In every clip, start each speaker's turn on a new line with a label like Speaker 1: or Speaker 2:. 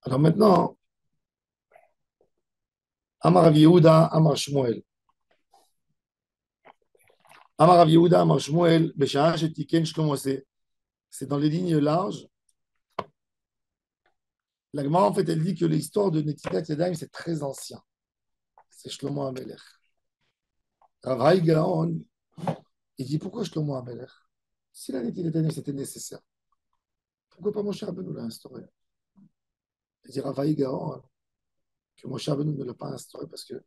Speaker 1: Alors maintenant, Amar Rav Yehuda, Amar Shmuel. Amar Rav Yehuda, Amar Shmuel, Besha'a Shetiken Shlomo, c'est dans les lignes larges. La Gemara, en fait, elle dit que l'histoire de Netilat Yadayim, c'est très ancien. C'est Shlomo HaMelech. Rav Hai Gaon, il dit pourquoi Shlomo HaMelech? Si la Netilat Yadayim, c'était nécessaire, pourquoi pas Moshe Rabbeinu l'a instauré? Il dit Rav Hai Gaon que Moshe Rabbeinu ne l'a pas instauré parce qu'il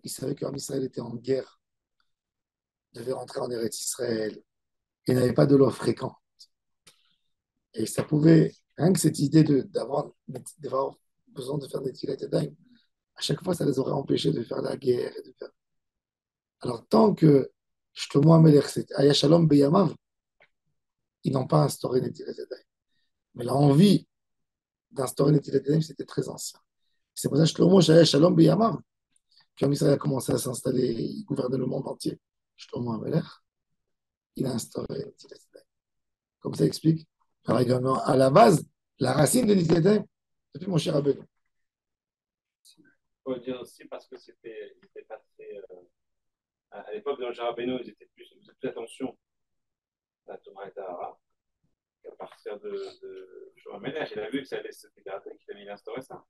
Speaker 1: savait qu'Am Israël était en guerre, devait rentrer en Eretz Israël, et n'avait pas de l'eau fréquente. Et ça pouvait, rien que cette idée d'avoir besoin de faire des Netilat Yadayim, à chaque fois, ça les aurait empêchés de faire la guerre. Alors, tant que Shlomo HaMelech, c'est Aya Shalom Beyamav, ils n'ont pas instauré Netilat Yadayim. Mais l'envie d'instaurer Netilat Yadayim, c'était très ancien. C'est pour ça que Shlomo Aya Shalom Beyamav, quand Israël a commencé à s'installer, il gouvernait le monde entier. Shlomo HaMelech, il a instauré Netilat Yadayim. Comme ça explique, à la base, la racine de Netilat Yadayim, depuis mon cher Rabbeinu.
Speaker 2: Il faut dire aussi parce que c'était pas très. À l'époque de Moshe Rabbeinu, ils étaient plus attention à la Torah et Tahara qu'à partir de Shlomo HaMelech. Il a vu que ça allait se dégrader, qu'il avait instauré ça.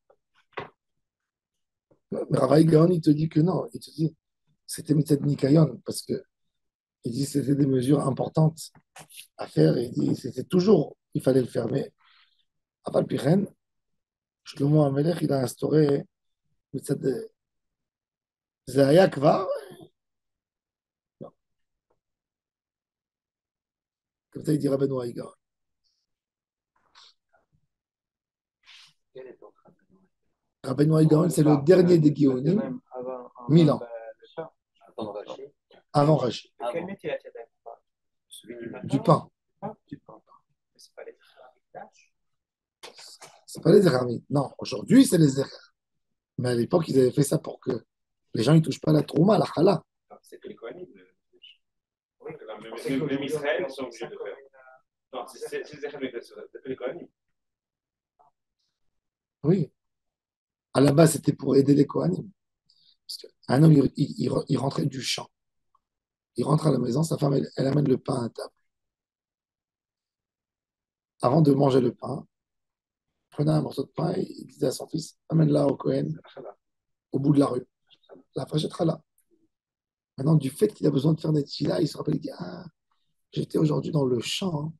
Speaker 1: Mais Rav Hai Gaon, il te dit que non. Il te dit c'était Mitzad Nikayon parce que il dit que c'était des mesures importantes à faire. Il dit c'était toujours, il fallait le faire. Mais à Valpichen, Shlomo HaMelech, il a instauré Mitzad Zaya Kvar. Comme ça, il dit Rabbeinu Hai Gaon. Rabbeinu Hai Gaon, c'est le dernier des Géonim, 1000 ans. Avant Rashi.
Speaker 3: Quel métier a-t-il à celui
Speaker 1: Du pain.
Speaker 3: Du pain. C'est pas les tâches.
Speaker 1: C'est pas les Zerhamit. Non, aujourd'hui, c'est les Zerhamit. Mais à l'époque, ils avaient fait ça pour que les gens ne touchent pas la trouma, la chala.
Speaker 2: C'est que les Kohanim. Oui, même Israël, ils sont obligés de faire. Non, c'est les Zerhamit, c'est que les Kohanim.
Speaker 1: Oui. À la base, c'était pour aider les Kohanim. Parce qu'un homme, il rentrait du champ. Il rentre à la maison, sa femme, elle amène le pain à table. Avant de manger le pain, il prenait un morceau de pain et il disait à son fils, amène-la au Kohen, au bout de la rue. La frachette là. Maintenant, du fait qu'il a besoin de faire des tchilas, il se rappelle, il dit, ah, j'étais aujourd'hui dans le champ, hein.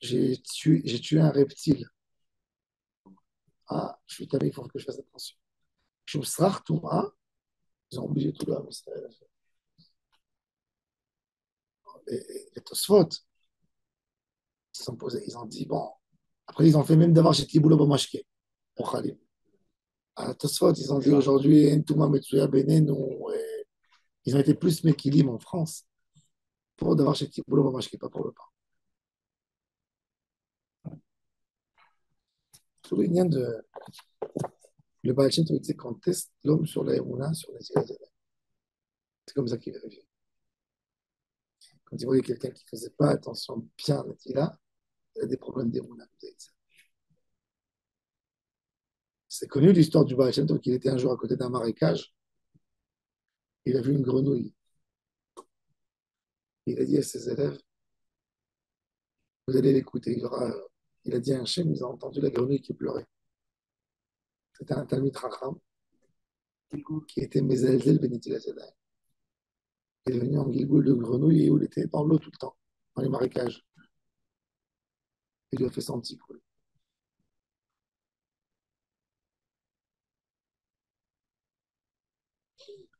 Speaker 1: J'ai tué un reptile. Ah, je suis tavé, il faut que je fasse attention. Je me srach tout, hein. Ils ont obligé tout le monde. Les Tosfot, ils sont posés, ils ont dit, bon, après ils ont fait même d'avoir chez Tiboula Bamashke, au Khalim. À Tosfot, ils ont dit aujourd'hui, Entouma Metsuya Benenu, ils ont été plus Mekilim en France pour d'avoir chez Tiboula Bamashke, pas pour le pain. Tout le lien de. Le Baal Shem Tov disait qu'on teste l'homme sur la Emouna, sur les Yézéna. C'est comme ça qu'il vérifie. Quand il voyait quelqu'un qui ne faisait pas attention bien à Natila, il a des problèmes d'Emouna. C'est connu l'histoire du Baal Shem Tov qu'il était un jour à côté d'un marécage. Il a vu une grenouille. Il a dit à ses élèves, vous allez l'écouter. Il a dit à un chien, ils ont entendu la grenouille qui pleurait. C'était un Talmid Chacham qui était Mezelzel Benetilat Yadayim. Il est venu en Gilgoul de grenouille et où il était dans l'eau tout le temps, dans les marécages. Il lui a fait son petit coup.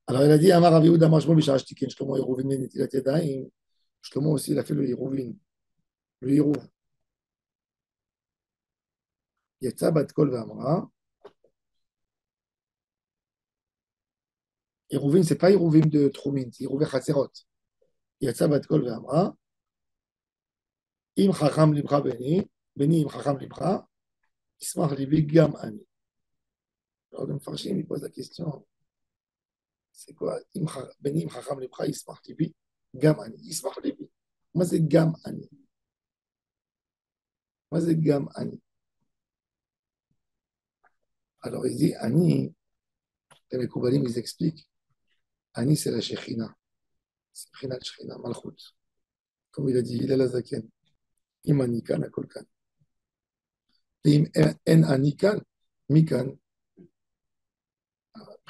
Speaker 1: Alors il a dit, Amar Rav Yehuda Mashmo Bishara Shtiken Shlomo Yeruvin Benetilat Yadayim. Shlomo aussi, il a fait le Yeruvin. Le Yeruv. Yetza Bat Kol Ve'amra. Yeruvin, c'est pas Yeruvin de Troumin, c'est Yeruvin Chatzerot. Yetza Bat Kol Ve'amra. Im Chacham Libra Beni, Beni Im Chacham Libra, Ismach Libi Gam Ani. Alors le Mfarshim, il pose la question, c'est quoi Beni Im Chacham Libra, Ismach Libi Gam Ani. Ismach Libi. Moi, c'est Gam Ani. Moi, c'est Gam Ani. Alors, il dit Ani, les Koubalim, ils expliquent. Ani, c'est la Shekhinah. C'est Shekhinah, Shekhinah, Malchut. Comme il a dit, il est la Zaken. Im Anikan, Akolkan. Im En Anikan, Mikan.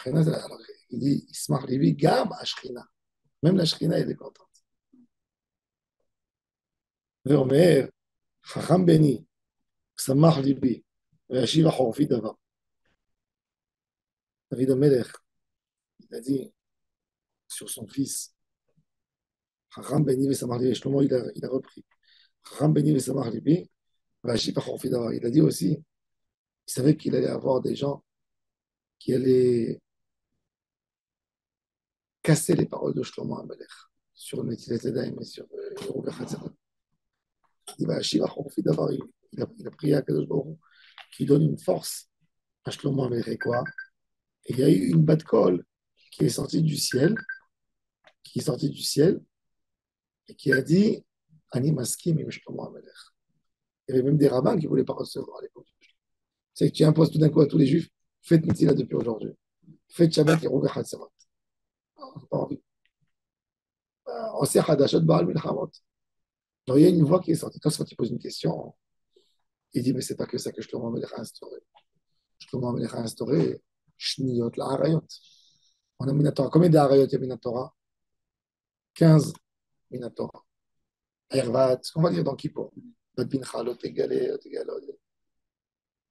Speaker 1: Alors, il dit, Ismar Levi, Gam Ashkina. Même la Shekhinah, elle est contente. ואומר, חכם בני, שמח ליבי, וישיב החורפי דבר. David Amelech, il a dit sur son fils, Chacham Beni Vesamach Libi, Shlomo, il a repris. Chacham Beni Vesamach Libi, וישיב החורפי דבר. Il a dit aussi, il savait qu'il allait avoir des gens qui allaient casser les paroles de Shlomo Amelech sur le Netilat Yadayim et sur Yerouv Chatzerot. Il va Yashiv HaChorfi Davar, il a prié à Kadosh Baruch Hu qui donne une force à Shlomo Amelech. Et quoi? Et il y a eu une batte colle qui est sortie du ciel, et qui a dit Ani Maskim im Shlomo Amelech. Il y avait même des rabbins qui ne voulaient pas recevoir à l'époque. C'est que tu imposes tout d'un coup à tous les juifs, faites Netilat depuis aujourd'hui. Faites Shabbat et Yerouv Chatzerot. On n'a pas envie. On sait Hadashot Baal Milchamot. Alors, il y a une voix qui est sortie. Quand il pose une question, il dit mais c'est pas que ça que Shlomo Amelech a instauré. Shlomo Amelech a instauré Shniyot la Harayot. On a Minatora. Combien d'Harayot il y a Minatora? 15 Minatora. Hervat, ce qu'on va dire dans Kippour. Bat Bincha, Lot Egalé, Lot Egalot.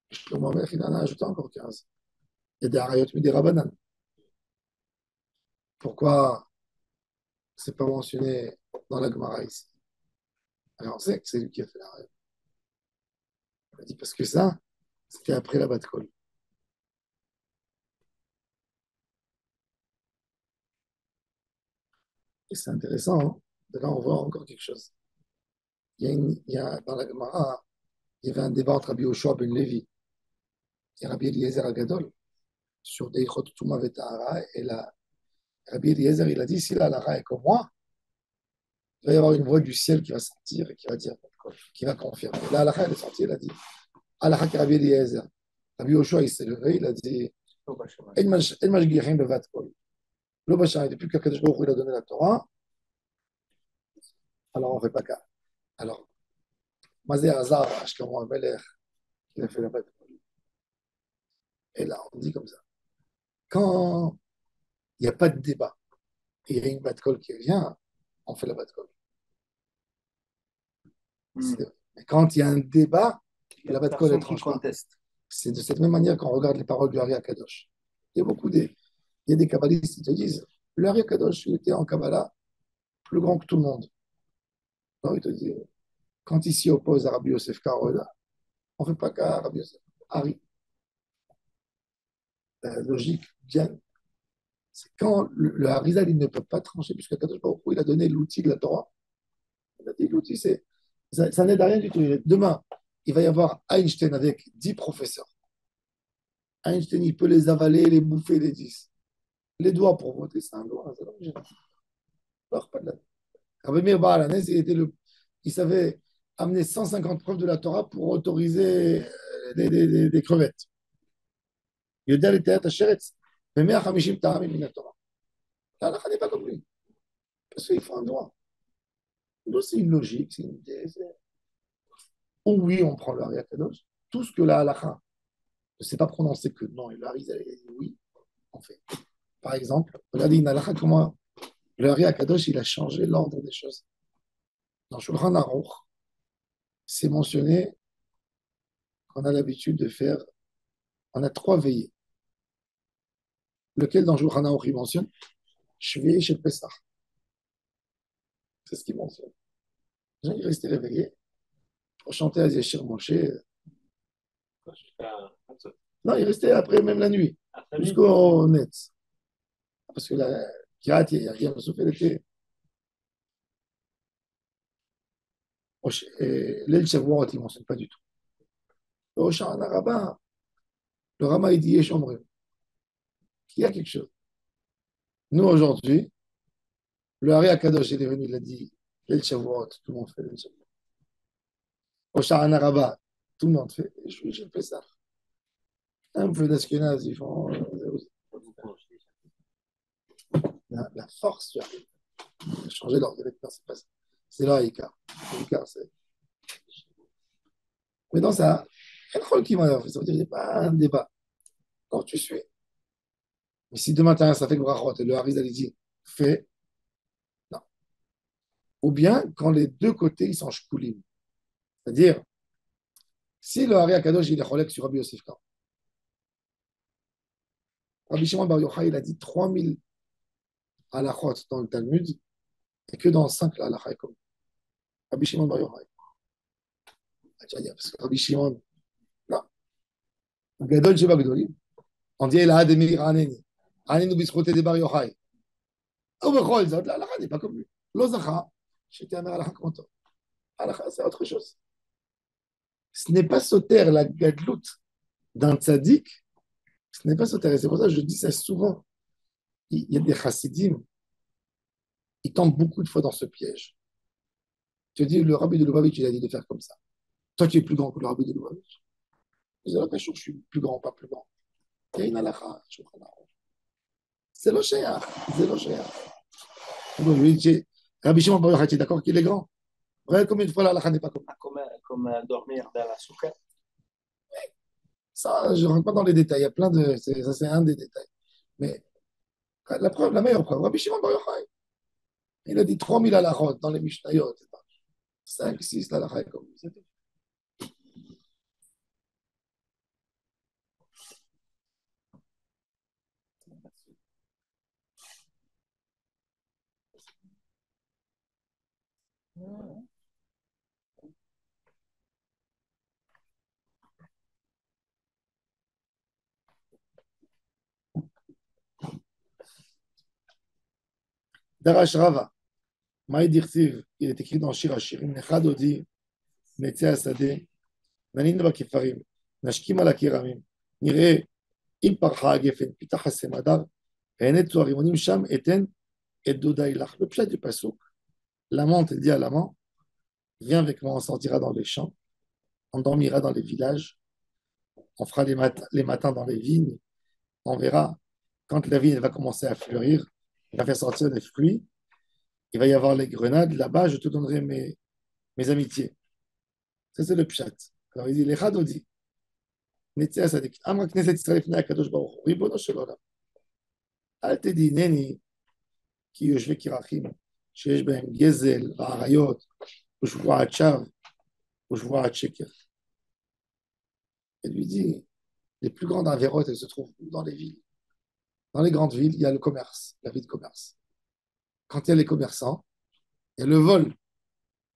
Speaker 1: Shlomo Amelech, il en a ajouté encore 15. Il y a des Harayot, mais des Rabbanan. Pourquoi c'est pas mentionné dans la Gemara ici? Alors on sait que c'est lui qui a fait la Harayot. On a dit parce que ça, c'était après la Bat-Kol. Et c'est intéressant, hein? De là, on voit encore quelque chose. Dans la Gemara, il y avait un débat entre Rabbi Yoshua ben Levi et Rabbi Eliezer Agadol sur Deichot Touma Vetahara. Et là, Rabbi Eliezer, il a dit si la halakha est comme moi, il va y avoir une voix du ciel qui va sortir et qui va dire, qui va confirmer. La halakha, elle est sortie, elle a dit halakha que Rabbi Eliezer. Rabbi Yoshua, il s'est levé, il a dit El Mashgichim Bevat Kol. Le Bachar, depuis que Kadosh Baruch Hu, il a donné la Torah, alors on ne fait pas cas. Alors, Mazé Hazar, Ashkaron Amelech, il a fait la bête. Et là, on dit comme ça. Quand il n'y a pas de débat et il y a une bat-colle qui vient, on fait la bat-colle. Mais quand il y a un débat, la bat-colle est tranche pas. C'est de cette même manière qu'on regarde les paroles du Hari Akadosh. Il y a des kabbalistes qui te disent le Hari Akadosh, il était en Kabbalah plus grand que tout le monde. Alors il te dit quand il s'y oppose à Rabbi Yosef Karola, on ne fait pas qu'à Rabbi Yosef. Hari. La logique bien. C'est quand le Harizal, il ne peut pas trancher, puisque Kadosh Baruch Hu, il a donné l'outil de la Torah. Il a dit l'outil, ça n'aide à rien du tout. Demain, il va y avoir Einstein avec 10 professeurs. Einstein, il peut les avaler, les bouffer, les 10. Les doigts pour voter, c'est un doigt. C'est l'objet. Alors, pas de la... Rabbi Meir Baal Hanès, il savait amener 150 preuves de la Torah pour autoriser des crevettes. Il y a des théâtres à Sheretz. Mais 150 ta'amim min la Torah. La halakha n'est pas comme lui. Parce qu'il faut un droit. Donc, c'est une logique, c'est une idée. Ou oui, on prend le Hari Akadosh. Tout ce que la halakha ne s'est pas prononcé que non, et le Hari a dit oui, on fait. Par exemple, regardez une halakha, comment le Hari Akadosh, il a changé l'ordre des choses. Dans Shulchan Aruch, c'est mentionné qu'on a l'habitude de faire, on a 3 veillées. Lequel dans Shulchan Aruch il mentionne? Shvi'i chez Pessah. C'est ce qu'il mentionne. Les gens, ils restaient réveillés pour chanter à Yeshir Moshe. Non, il restait après même la nuit, jusqu'au net. Parce que la Kirat, il n'y a rien sauf elle était. L'El Shavuot, il ne mentionne pas du tout. Au Shana Rabbin, le Rama, il dit Yesh Omrim. Il y a quelque chose. Nous, aujourd'hui, le Hari Akadosh, il est venu, il a dit Leil Shavuot, tout le monde fait Leil Shavuot. Au Sha'ana Rabbah, tout le monde fait. Et je fais ça. Un peu d'Ashkenaz, ils font la force, tu vois. Changer l'ordre de c'est pas ça. C'est là, Icar. Icar, c'est. Mais dans ça, il y a trop qui m'a fait. Ça veut dire qu'il n'y a pas un débat. Quand tu suis. Mais si demain matin, ça fait que brachot, et le Harizal, il dit, fais, non. Ou bien, quand les deux côtés, ils sont shkoulim. C'est-à-dire, si le Hari Akadosh, il est cholek sur Rabbi Yosef Kar. Rabbi Shimon Bar Yochai, il a dit 3000 halachot dans le Talmud, et que dans 5 halachot comme Rabbi Shimon Bar Yochai. Parce que Rabbi Shimon, non. Gadol Sheba Gdolim. On dit, il a Ademir Aneni. Aneni bisroté de Bar Yochai. Ou Bechol, Zot, l'halakha n'est pas comme lui. Lozacha, j'étais un halakha comme toi. Halakha, c'est autre chose. Ce n'est pas sauter la gadlout d'un tzaddik, ce n'est pas sauter. Et c'est pour ça que je dis ça souvent. Il y a des chassidim, ils tombent beaucoup de fois dans ce piège. Tu dis, le rabbi de Lubavitch, il a dit de faire comme ça. Toi, tu es plus grand que le rabbi de Lubavitch. Vous avez l'impression que je suis plus grand, pas plus grand. Il y a une halakha. C'est le shayach. C'est le shayach. Rabbi Shimon Bar Yochai, tu es d'accord qu'il est grand? Regarde combien de fois l'halakha n'est pas comme ça.
Speaker 3: Comme dormir dans la souka.
Speaker 1: Ça, je ne rentre pas dans les détails. Il y a plein de. Ça, c'est un des détails. Mais la preuve, la meilleure preuve, Rabbi Shimon Bar Yochai, il a dit 3000 halachot dans les Mishnayot. 5, 6 halachot comme ça. Darash Rava, Maïd Irtiv, il est écrit dans Shir Hashirim, Nechad Odi, Netzeh Asadeh, Nanin Bakifarim, Nashkim al Akiramim, Nire, Im Parcha Agefen, Pitach Hasemadar, Enet Tuarimonim Sham Eten, et Dodaïlach. Le pshat du Pasuk, l'amant dit à l'amant, viens avec moi, on sortira dans les champs, on dormira dans les villages, on fera les matins dans les vignes, on verra quand la vigne va commencer à fleurir, il va faire sortir des fruits, il va y avoir les grenades, là-bas je te donnerai mes amitiés. Ça c'est le pshat. Alors il dit, les Chadodi, Netzeh Sadik, Amra Knesset Israël Fnei Akadosh Baruch Hu, Ribono Shel Olam, Al Tedi Neni, Ki Yoshve Kirachim, שיש בהם גזל ועריות ושבועת שווא ושבועת שקר. Elle lui dit, les plus grandes avérotes, elles se trouvent dans les villes. Dans les grandes villes, il y a le commerce, la vie de commerce. Quand il y a les commerçants, il y a le vol,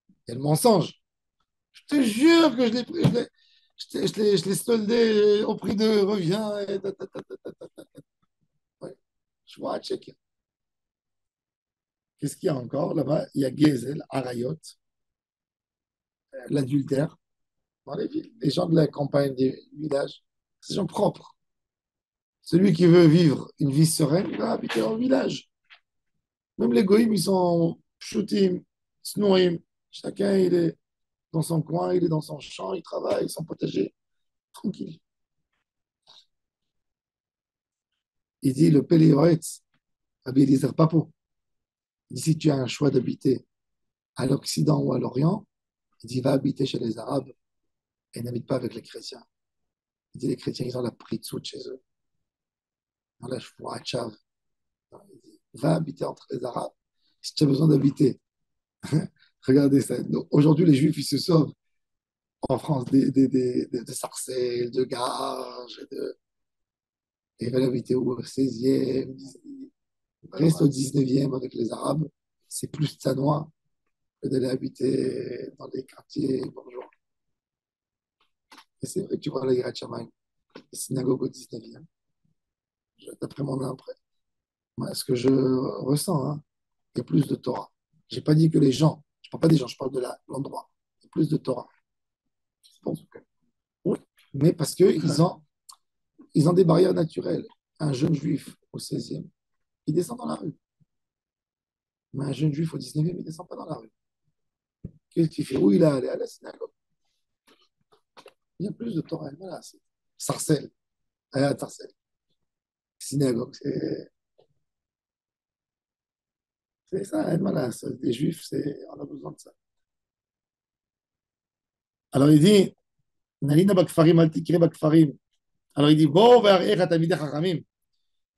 Speaker 1: il y a le mensonge. Je te jure que je l'ai pris, je l'ai soldé au prix de revient. Et ouais. Je vois à checker. Qu'est-ce qu'il y a encore là-bas? Il y a Gezel, Arayot, l'adultère dans les villes. Les gens de la campagne des villages, c'est des gens propres. Celui qui veut vivre une vie sereine, il va habiter dans le village. Même les goïms, ils sont pshutim, snouim. Chacun, il est dans son coin, il est dans son champ, il travaille, son potager, tranquille. Il dit le Péléoretz, Rabbi Eliezer Papo. Il dit si tu as un choix d'habiter à l'Occident ou à l'Orient, il dit va habiter chez les Arabes et n'habite pas avec les chrétiens. Il dit les chrétiens, ils ont la pritzout chez eux. Dans la Shvuachav. Il dit va habiter entre les Arabes si tu as besoin d'habiter. Regardez ça. Aujourd'hui, les Juifs, ils se sauvent en France de sarcelles, de gages, ils veulent habiter au 16e, reste au 19e avec les Arabes. C'est plus tanois que d'aller habiter dans des quartiers bourgeois. Et c'est vrai que tu vois la Yirat Shamayim, les synagogues au 19e. D'après mon impression, ce que je ressens, hein, il y a plus de Torah. Je n'ai pas dit que les gens, je ne parle pas des gens, je parle de l'endroit. Il y a plus de Torah. Je pense que oui, mais parce qu'ils ont des barrières naturelles. Un jeune juif au 16e, il descend dans la rue. Mais un jeune juif au 19e, il ne descend pas dans la rue. Qu'est-ce qu'il fait? Où il a allé à la synagogue? Il y a plus de Torah. Voilà, c'est Sarcelles. Allez à Sarcelles. Synagogue, c'est ça. Voilà, les Juifs, on a besoin de ça. Alors il dit, Nalina Bakfarim, Altikre Bakfarim. Alors il dit, Bo ve'arecha tamidei chachamim,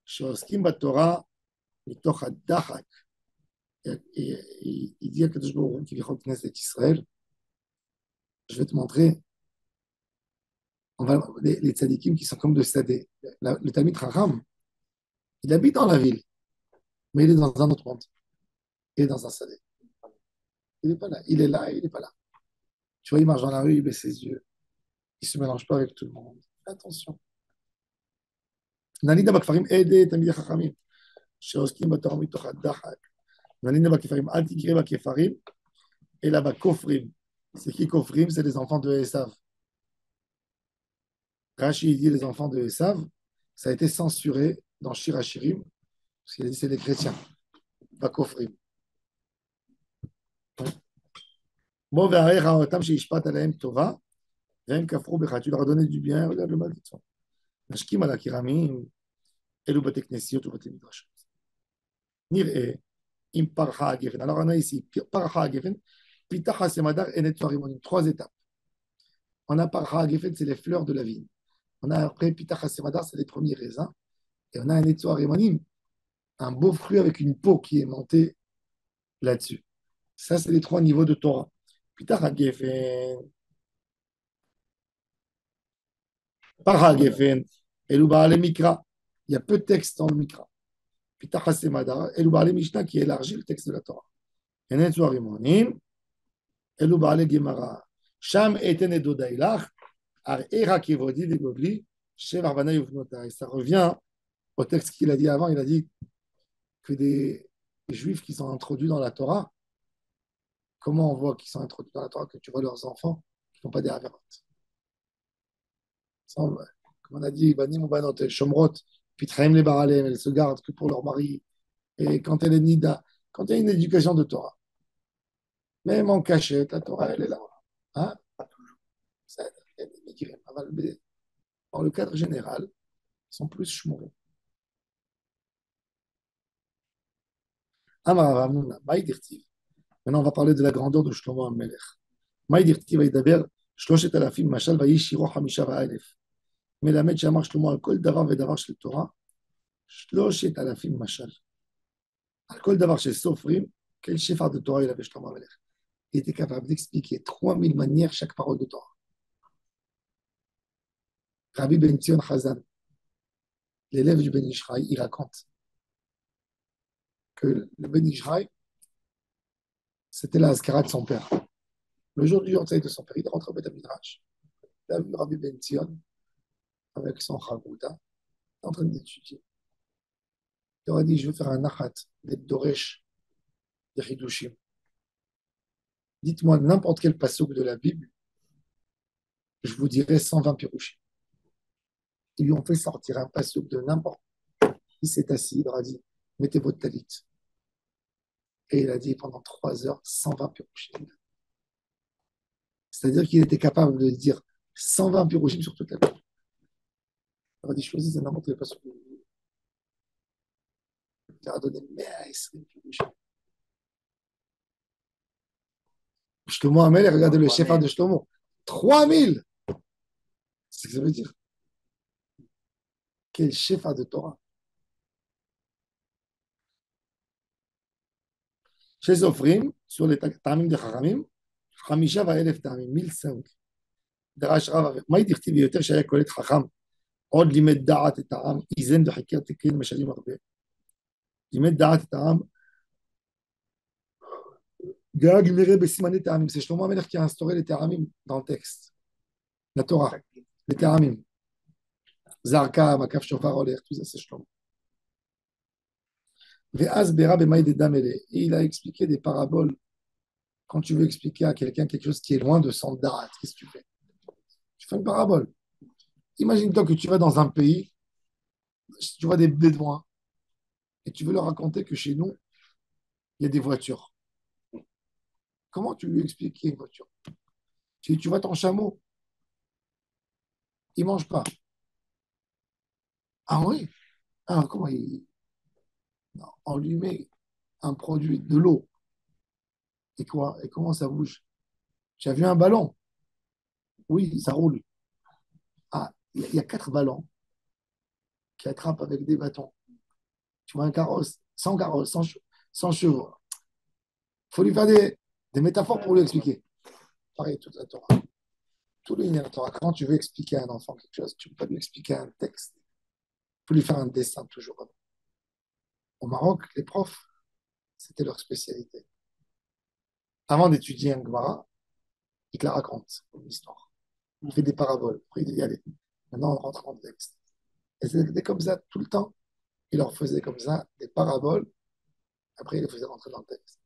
Speaker 1: שעוסקים בתורה מתוך הדחק. Il dit à Kadosh Baruch Hu qui vient Knesset Israël, je vais te montrer les tzadikim qui sont comme de Sadeh. Le Talmid Chacham, il habite dans la ville, mais il est dans un autre monde. Il est dans un Sadeh. Il n'est pas là. Il est là et il n'est pas là. Tu vois, il marche dans la rue, il baisse ses yeux. Il ne se mélange pas avec tout le monde. Attention. נלינה בכפרים עדי תלמידי חכמים שעוסקים בתורה מתוך הדחק. נלינה בכפרים אל תקרא בכפרים אלא בכופרים. C'est qui כופרים? C'est les enfants de Esav. Rashi dit les enfants de Esav, ça a été censuré dans Shir Hashirim, parce qu'il a dit c'est les chrétiens. בכופרים. בוא והערך אותם שישפט עליהם טובה והם כפרו בך. Tu leur as donné du bien, regarde le mal qu'ils font. משקים על הכרמים אלו בתי כנסיות ובתי מדרשות. נראה אם פרחה הגפן. Alors on a ici פרחה הגפן, פיתח הסמדר et nettoie רימונים. Trois étapes. On a parcha הגפן, c'est les fleurs de la vigne. On a après פיתח הסמדר, c'est les premiers raisins. Et on a un nettoie רימונים, un beau fruit avec une peau qui est montée là-dessus. Ça, c'est les trois niveaux de Torah. פיתח הגפן, פרחה הגפן, אלו בעלי מקרא. Il y a peu de texte dans le Mikra. Pitach HaSemadar, Elou Baalé Mishnah qui élargit le texte de la Torah. Enet Zoharimonim, Elou Baalé Gemara. Sham eten edodailach, ar era kevodi de gobli, shev arvana yuvnota. Et ça revient au texte qu'il a dit avant. Il a dit que des juifs qui sont introduits dans la Torah, comment on voit qu'ils sont introduits dans la Torah, que tu vois leurs enfants qui ne font pas des avérotes. Comme on a dit, Banim ou Banot, Shomrot, Pitraim les Baralem, elles se gardent que pour leur mari. Et quand elle est Nida, quand il y a une éducation de Torah, même en cachette, la Torah, elle est là. Hein? Ça, il y a des Mikrim. Dans le cadre général, ils sont plus shmourim. Amar Ramuna, Maïdirtiv. Maintenant, on va parler de la grandeur de Shlomo HaMelech. Maïdirtiv, Aïdaber, Shloshet Alafim, Mashal, Vaïshiro, Hamisha, Va'alef. מלמד שאמר שלמה על כל דבר ודבר של תורה, 3,000 משל. על כל דבר של סופרים, quel chiffre de Torah il avait Shlomo HaMelech. Il était capable d'expliquer 3000 manières chaque parole de Torah. Rabbi Ben Zion Chazan, l'élève du Ben Ishraï, il raconte que le Ben Ishraï, c'était la Azkara de son père. Le jour du Yortzeit de son père, il rentre au Beth Midrash. Il a vu Rabbi Ben Zion avec son Chavouda, en train d'étudier. Il aurait dit, je vais faire un achat, des Doresh, des Hidushim. Dites-moi n'importe quel passouk de la Bible, je vous dirai 120 pirouchim. Ils lui ont fait sortir un passouk de n'importe. Il s'est assis, il leur a dit, mettez votre talit. Et il a dit pendant 3 heures, 120 pirouchim. C'est-à-dire qu'il était capable de dire 120 pirouchim sur toute la Bible. Il a dit, choisissez n'importe quel passouk. Il a donné 120 pirouchim. Shlomo HaMelech, regardez le chef de Shlomo. 3000! C'est ce que ça veut dire. Quel chef de Torah. Chez Zofrim, sur les Tamim de Chachamim, Chamisha va'elef Tamim, 1005. דרש רב, מה דכתיב ביותר שהיה קולט חכם, עוד לימד דעת את העם, איזן וחקר תקרין משלים הרבה. לימד דעת את העם, Gag miré besimané ta'amim. C'est Shlomo HaMelech qui a instauré les ta'amim dans le texte. La Torah. Les ta'amim. Zarka, Makaf, Shofar, Oler, tout ça c'est Shlomo. Ve'az bera b'maïd damele. Et il a expliqué des paraboles. Quand tu veux expliquer à quelqu'un quelque chose qui est loin de son da'at, qu'est-ce que tu fais? Tu fais une parabole. Imagine-toi que tu vas dans un pays, tu vois des bédouins, et tu veux leur raconter que chez nous, il y a des voitures. comment tu lui expliques qu'il y a une voiture? Tu vois ton chameau, il ne mange pas. Ah oui? Ah, comment il. Non, on lui met un produit, de l'eau, et quoi? Et comment ça bouge? Tu as vu un ballon? Oui, ça roule. Ah, il y a 4 ballons qui attrapent avec des bâtons. Tu vois un carrosse, sans chevaux. Il faut lui faire des métaphores pour lui expliquer. Pareil, toute la Torah. Tout le la Torah. Quand tu veux expliquer à un enfant quelque chose, tu ne peux pas lui expliquer un texte. Il faut lui faire un dessin toujours. Au Maroc, les profs, c'était leur spécialité. Avant d'étudier un Gemara, il te la raconte, une histoire. Il fait des paraboles. Après, il dit, allez, maintenant on rentre en texte. Et c'était comme ça tout le temps. Il leur faisait comme ça des paraboles. Après, il les faisait rentrer dans le texte.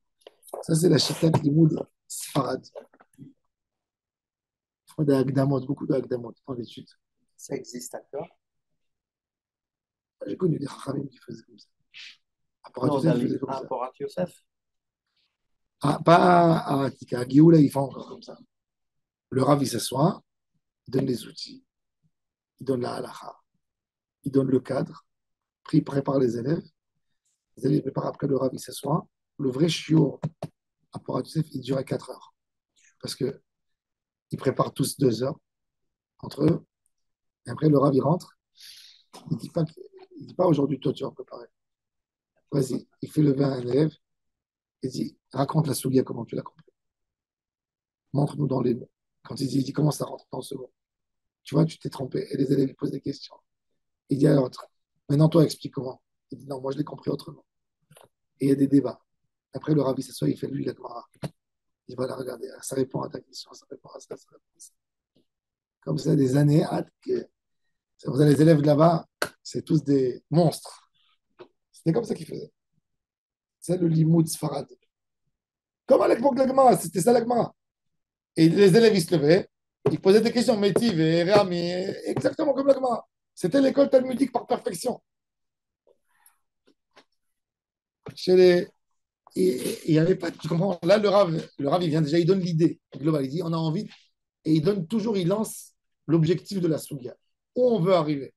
Speaker 1: Ça, c'est la chita du mood Sfarad. Ils font des Agdamot, beaucoup d'Agdamot dans l'étude.
Speaker 3: Ça existe encore?
Speaker 1: J'ai connu des Chachamim qui faisaient comme ça.
Speaker 3: Non,
Speaker 1: Apparat Yosef faisait comme ça.
Speaker 3: Apparat Yosef.
Speaker 1: Ah, pas à Atika. À Géoula, ils font encore comme ça. Le Rav, il s'assoit, il donne les outils, il donne la halakha, il donne le cadre, puis il prépare les élèves préparent après le Rav, il s'assoit. Le vrai shiur, Apparat Yosef, il dure à 4 heures. Parce qu'ils préparent tous 2 heures entre eux. Et après, le Rav, il rentre. Il dit pas aujourd'hui, toi, tu vas préparer. Vas-y, il fait lever un élève. Il dit, raconte la soulia, comment tu l'as compris. Montre-nous dans les mots. Quand il dit comment ça rentre dans ce mot. Tu vois, tu t'es trompé. Et les élèves ils posent des questions. Il dit à l'autre, maintenant toi, explique comment. Il dit, non, moi je l'ai compris autrement. Et il y a des débats. Après, le rabbi s'assoit, il fait lui la Gemara. Il va la regarder. Ça répond à ta question, ça répond à ça, ça répond à ça. Comme ça, des années, hâte que. C'est pour ça, les élèves de là-bas, c'est tous des monstres. C'était comme ça qu'ils faisaient. C'est le limoud Sfarad. Comme à l'époque de la Gemara, c'était ça la Gemara. Et les élèves, ils se levaient, ils posaient des questions, Métiv et Réami, exactement comme la Gemara. C'était l'école talmudique par perfection. Chez les... il n'y avait pas, tu comprends, là, le Rav, il vient déjà, il donne l'idée globale. Il dit, on a envie, et il donne toujours, il lance l'objectif de la Souga. Où on veut arriver?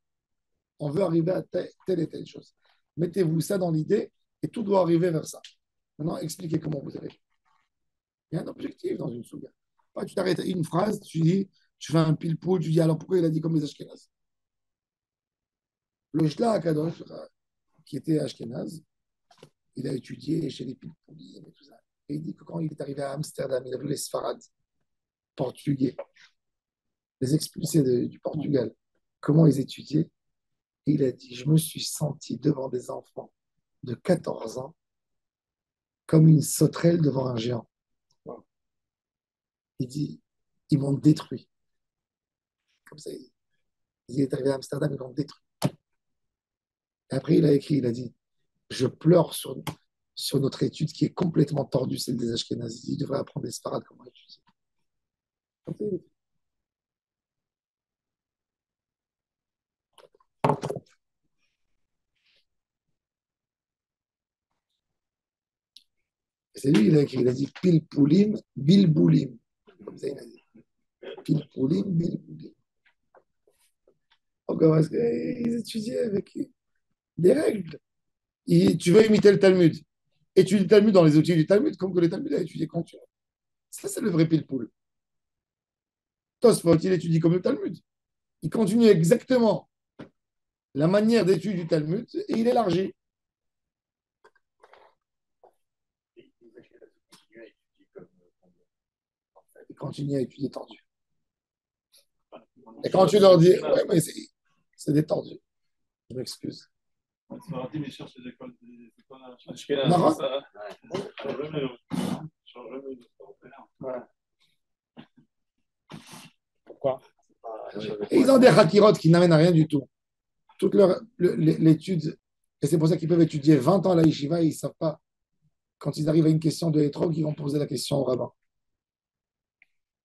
Speaker 1: On veut arriver à telle et telle chose. Mettez-vous ça dans l'idée, et tout doit arriver vers ça. Maintenant, expliquez comment vous avez. Il y a un objectif dans une Souga. Pas tu t'arrêtes à une phrase, tu dis, tu fais un pile-poule, tu dis, alors pourquoi il a dit comme les Ashkénazes? Le Shla Akadosh, qui était Ashkénaze, il a étudié chez les Pilpoulim et tout ça. Et il dit que quand il est arrivé à Amsterdam, il a vu les Sfarades portugais, les expulsés du Portugal, comment ils étudiaient. Et il a dit, je me suis senti devant des enfants de 14 ans comme une sauterelle devant un géant. Il dit, ils m'ont détruit. Comme ça, il est arrivé à Amsterdam, ils l'ont détruit. Et après, il a écrit, il a dit, je pleure sur notre étude qui est complètement tordue, celle des Ashkénazes. Il devrait apprendre les Sfarades comment étudier. C'est lui, il a dit Pilpoulim, Bilboulim. Comme ça, il a dit. Pilpoulim, Bilboulim. Encore parce qu'ils étudiaient avec des règles. Tu veux imiter le Talmud. Étudie le Talmud dans les outils du Talmud, comme que le Talmud a étudié quand tu veux. Ça, c'est le vrai Pilpoul. Tosfot, il étudie comme le Talmud. Il continue exactement la manière d'étude du Talmud et il élargit. Il continue à étudier tendu. Et quand tu leur dis, ouais, mais c'est détendu. Je m'excuse. Maroc.
Speaker 3: Pourquoi?
Speaker 1: Et ils ont des hakirot qui n'amènent à rien du tout. Toute l'étude, et c'est pour ça qu'ils peuvent étudier 20 ans à la yeshiva et ils ne savent pas. Quand ils arrivent à une question de hétrog, ils vont poser la question au rabbin.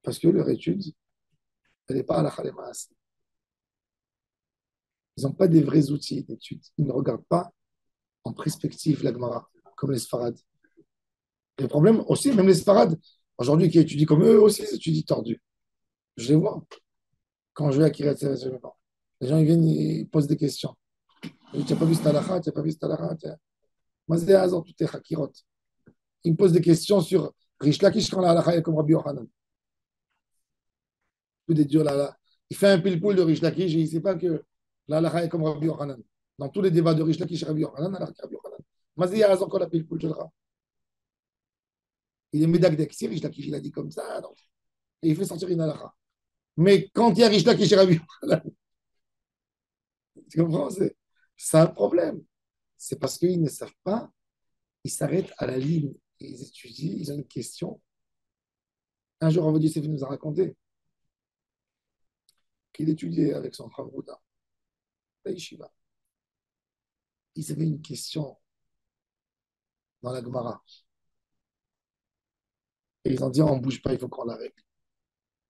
Speaker 1: Parce que leur étude, elle n'est pas à la Khalemaas. Ils n'ont pas des vrais outils d'étude. Ils ne regardent pas en perspective la Gemara, comme les Sfarades. Le problème aussi, même les Sfarades, Aujourd'hui, qui étudient comme eux aussi, ils étudient tordu. Je les vois. Quand je vais à Kiryat Sefer, les gens ils viennent, ils posent des questions. Tu n'as pas vu cette halakha, tu n'as pas vu cette halakha. Mazé Hazan, tout est Hakirot. Ils me posent des questions sur Rish Lakish quand la halakha est comme Rabbi Yochanan. Tout des dieux là, là. Il fait un pile-poule de Rish Lakish et il ne sait pas que la halakha est comme Rabbi Yochanan. Dans tous les débats de Rish Lakish et Rabbi Yochanan, la halakha est Rabbi Yochanan. Mazé Hazan, quand la pile-poule, je le rends. Il est Medagdek. Si Rish Lakish, il a dit comme ça, donc. Et il fait sortir une halakha. Mais quand il y a Rish Lakish et Rabbi Yochanan, tu comprends? C'est un problème. C'est parce qu'ils ne savent pas, ils s'arrêtent à la ligne. Ils étudient, ils ont une question. Un jour, Rav Yosef nous a raconté qu'il étudiait avec son frère Bouddha, la yeshiva. Ils avaient une question dans la Gemara. Et ils ont dit, on ne bouge pas, il faut qu'on la règle.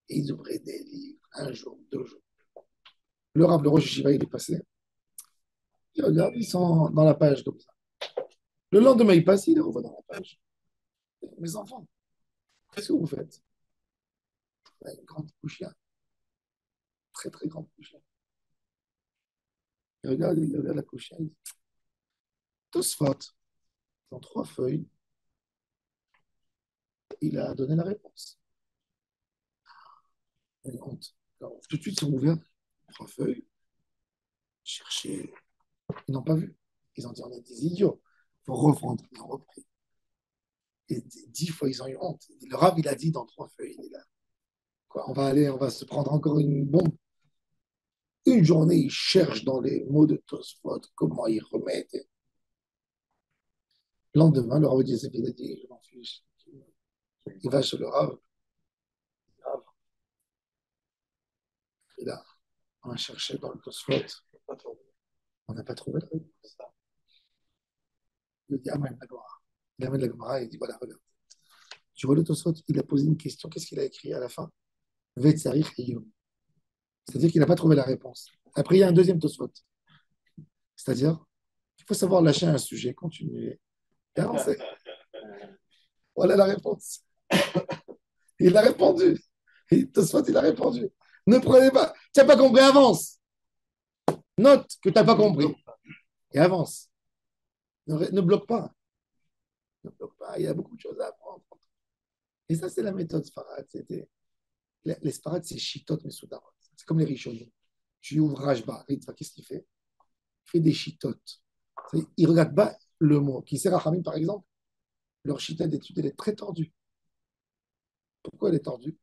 Speaker 1: Et ils ouvraient des livres, un jour, 2 jours. Le Rav, le Rosh Yeshiva, il est passé. Il regarde, ils sont dans la page comme ça. Le lendemain, il passe, il les revoit dans la page. Mes enfants, qu'est-ce que vous faites? Une grande couchière, très très grande couchière. Il regarde la couchière, il dit, Tosfot, dans 3 feuilles, il a donné la réponse. Une honte. Alors, tout de suite, ils sont ouverts, 3 feuilles, chercher. Ils n'ont pas vu. Ils ont dit, on est des idiots. Il faut reprendre. Ils ont repris. Et 10 fois, ils ont eu honte. Le Rav, il a dit dans 3 feuilles, il est là. Quoi, on va se prendre encore une bombe. Une journée, ils cherchent dans les mots de Tosfot comment ils remettent. Le lendemain, le Rav dit, il a dit, je m'en fiche. Il va chez le Rav. Et là, on a cherché dans le Tosfot. On n'a pas trouvé la réponse. Il dit, amène la Gemara. Il amène la Gemara et il dit, voilà, regarde. Tu vois le Tosfot, il a posé une question. Qu'est-ce qu'il a écrit à la fin? Vetzarich Iyum. C'est-à-dire qu'il n'a pas trouvé la réponse. Après, il y a un deuxième Tosfot. C'est-à-dire qu'il faut savoir lâcher un sujet, continuer et avancer. Voilà la réponse. Il a répondu. Et Tosfot, il a répondu. Ne prenez pas. Tu n'as pas compris, avance. Note que tu n'as pas compris. Et avance. Ne bloque pas. Ne bloque pas. Il y a beaucoup de choses à apprendre. Et ça, c'est la méthode Sfarad. Les Sfarad, c'est Shitot Mesoudarot. C'est comme les Rishonim. Tu ouvres Rajba, Ritva, qu'est-ce qu'il fait? Il fait des Shitot. Il ne regarde pas le mot. Qui sert à Hamim, par exemple, leur Shita d'étude, elle est très tordue. Pourquoi elle est tordue?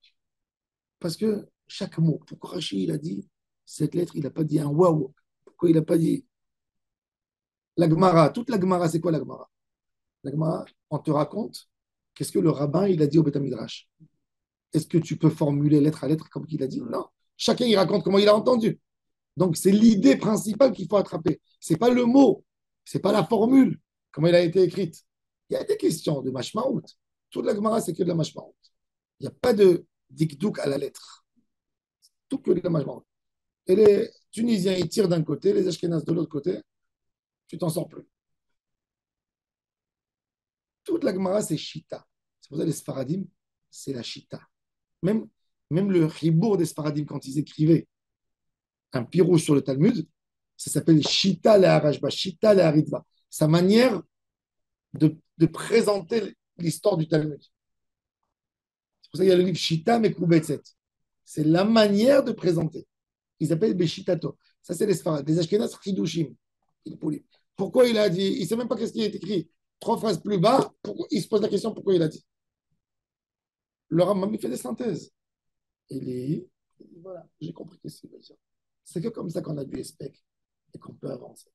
Speaker 1: Parce que chaque mot, pourquoi Rashi, il a dit cette lettre, il n'a pas dit un waouh. Pourquoi il n'a pas dit la Gemara? Toute la Gemara, c'est quoi la Gemara? La Gemara, on te raconte qu'est-ce que le rabbin, il a dit au Beth Midrash. Est-ce que tu peux formuler lettre à lettre comme il a dit? Non. Chacun, il raconte comment il a entendu. Donc, c'est l'idée principale qu'il faut attraper. Ce n'est pas le mot, ce n'est pas la formule, comment elle a été écrite. Il y a des questions de mashmaout. Toute la Gemara, c'est que de la mashmaout. Il n'y a pas de dikdouk à la lettre. Tout que de la mashmaout. Et les Tunisiens, ils tirent d'un côté, les Ashkénazes de l'autre côté, tu t'en sors plus. Toute la Gemara, c'est Shita. C'est pour ça que les Sfaradim, c'est la Shita. Même, même le Ribour des Sfaradim, quand ils écrivaient un pirouge sur le Talmud, ça s'appelle Shita le Harashba, Shita le Haritva. Sa manière de présenter l'histoire du Talmud. C'est pour ça qu'il y a le livre Shita Mekubetset. C'est la manière de présenter. Ils appellent Beshitato. Ça, c'est les Sfarad. Les Ashkenaz, Chidushim. Pourquoi il a dit? Il ne sait même pas qu'est-ce qui est écrit. 3 phrases plus bas, il se pose la question pourquoi il a dit. Le Rambam, il fait des synthèses. Il dit, voilà, j'ai compris ce qu'il veut dire. C'est que comme ça qu'on a du respect et qu'on peut avancer.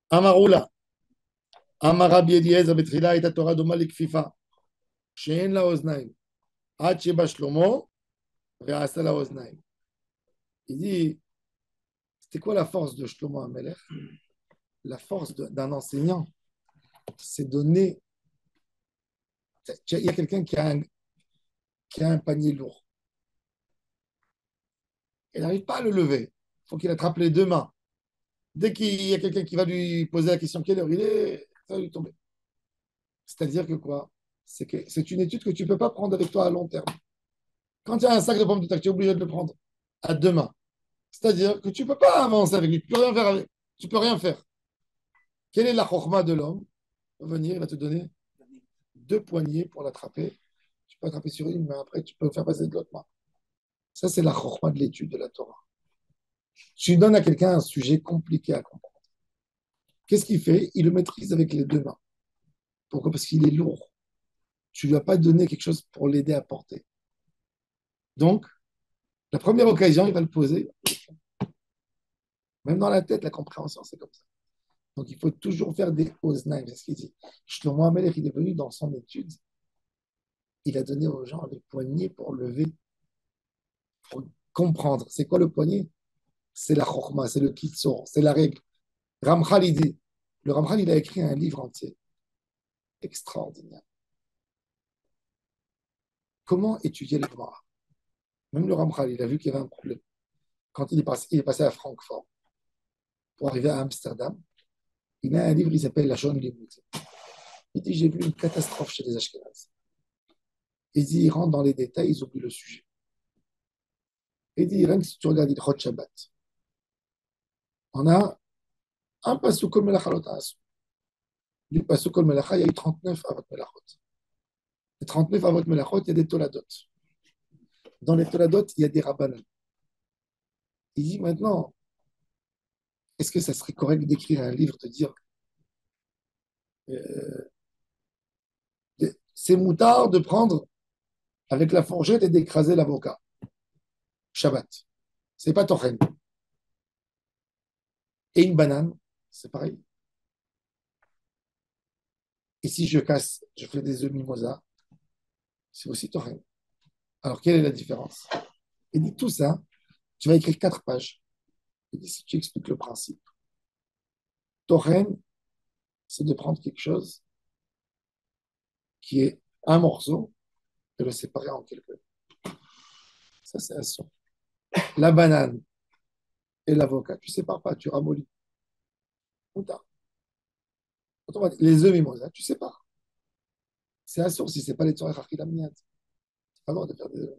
Speaker 1: Amaroula. Amarabi Eliezer betchila et Torah doma likfifa. She'en la oznaim. Ad sheba Shlomo ve'asa la oznaim. Il dit, c'était quoi la force de Shlomo HaMelech? La force d'un enseignant, c'est donner. Il y a quelqu'un qui a un panier lourd. Il n'arrive pas à le lever. faut qu'il attrape les deux mains. Dès qu'il y a quelqu'un qui va lui poser la question quelle heure il est, ça va lui tomber. C'est-à-dire que quoi? C'est que c'est une étude que tu ne peux pas prendre avec toi à long terme. Quand tu as un sac de pommes de terre, tu es obligé de le prendre à deux mains. C'est-à-dire que tu ne peux pas avancer avec lui, tu ne peux rien faire avec. Tu peux rien faire. Quelle est la chorma de l'homme? Il va venir, il va te donner deux poignées pour l'attraper. Tu peux attraper sur une, mais après, tu peux le faire passer de l'autre main. Ça, c'est la chorma de l'étude de la Torah. Tu donnes à quelqu'un un sujet compliqué à comprendre. Qu'est-ce qu'il fait? Il le maîtrise avec les deux mains. Pourquoi? Parce qu'il est lourd. Tu ne lui as pas donné quelque chose pour l'aider à porter. Donc, la première occasion, il va le poser. Même dans la tête, la compréhension, c'est comme ça. Donc, il faut toujours faire des oznaim. C'est ce qu'il dit. Shlomo Amelech, il est venu dans son étude. Il a donné aux gens les poignets pour lever, pour comprendre. C'est quoi le poignet? C'est la chorma, c'est le kitsor, c'est la règle. Ramchal, il dit. Le Ramchal, il a écrit un livre entier. Extraordinaire. Comment étudier le Gemara? Même le Ramchal, il a vu qu'il y avait un problème. Quand il est passé à Francfort pour arriver à Amsterdam, il a un livre qui s'appelle La Shon Limud. Il dit, j'ai vu une catastrophe chez les Ashkénazes. Il dit, ils rentrent dans les détails, ils oublient le sujet. Il dit, rien que si tu regardes Ilchot Shabbat, on a un pasuk kol melacha lo ta'asu. Du pasuk kol melacha, il y a eu 39 avot melachot. Les 39 avot melachot, il y a des toladot. Dans les toladot, il y a des rabbanan. Il dit maintenant, est-ce que ça serait correct d'écrire un livre, de dire euh, c'est moutard de prendre avec la fourchette et d'écraser l'avocat. Shabbat. C'est pas tochen. Et une banane, c'est pareil. Et si je casse, je fais des œufs mimosa, c'est aussi tochen. Alors, quelle est la différence? Il dit tout ça, tu vas écrire 4 pages. Il dit si tu expliques le principe. Tochen, c'est de prendre quelque chose qui est un morceau et le séparer en quelques. Ça, c'est un son. La banane et l'avocat, tu ne sépares pas, tu ramollis. Les œufs mimosa, tu sépares. C'est un son si ce n'est pas les tzoreich achilamniat. Tu n'as pas le droit de faire des œufs.